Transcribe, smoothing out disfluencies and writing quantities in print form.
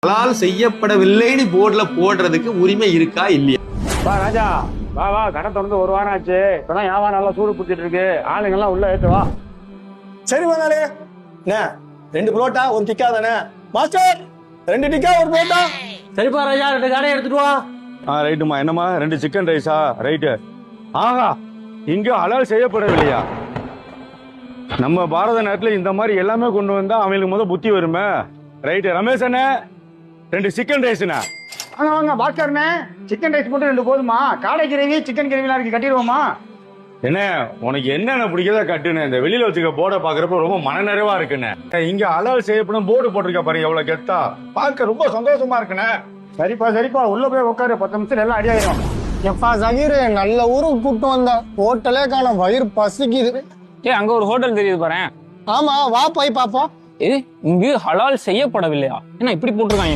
ஹலால் செய்யப்படவில்லைன்னு போர்டுல போடுறதுக்கு உரிமை இருக்கா இல்லையா? வா ராஜா, வா வா, கடை திறந்து ஒரு வாரம் ஆச்சு. இப்பதான் வியாபாரம் நல்லா சூடு பிடிச்சிட்டு இருக்கு. ஆளுங்க எல்லாம் உள்ள ஏத்து வா. சரி முதலாளி. என்ன 2 புரோட்டா 1 டிக்கா தானே மாஸ்டர்? 2 டிக்கா 1 புரோட்டா. சரிப்பா ராஜா, 2 கடை எடுத்துட்டு வா. ரைட்டுமா. என்னம்மா 2 சிக்கன் ரைஸா? ரைட்டு. ஆஹா, இங்க ஹலால் செய்யப்படவில்லையா? நம்ம பாரத நாட்டுல இந்த மாதிரி எல்லாமே கொண்டு வந்தா அவங்களுக்கு புத்தி வருமே. ரைட்டு. ரமேஷ் அண்ணே 2 சிக்கன் ரைஸ்ண்ணா. வாங்க வாங்க பாஸ்கர்ண்ணே, சிக்கன் ரைஸ் மட்டும் 2 போதுமா? காடை கிரேவி சிக்கன் கிரேவிலாம் இருக்கு, கட்டிடுவோமா? என்ன உனக்கு என்னென்ன பிடிக்கதா கட்டுனே. இந்த வெளியில வச்சுக்க போர்டை பாக்குறப்ப ரொம்ப மனநிறைவா இருக்குண்ணே. இங்க ஹலால் செய்யப்படும் போர்டு போட்டிருக்க பாருங்க, எவ்வளவு கெத்தா பார்க்க ரொம்ப சந்தோஷமா இருக்குண்ணே. சரிப்பா சரிப்பா, உள்ள போய் உட்காரு, 10 நிமிஷத்துல எல்லாம் அடி ஆயிரும். எப்பா சகீர், நல்ல ஊருக்கு கூப்பிட்டு வந்தா ஹோட்டலே காணோம், வயிறு பசிக்குது. அங்க ஒரு ஹோட்டல் தெரியுது பாரு. ஆமா, வா போய் பாப்போம். இங்கு ஹலால் செய்யப்படவில்லையா? என்ன இப்படி போட்டிருக்காங்க?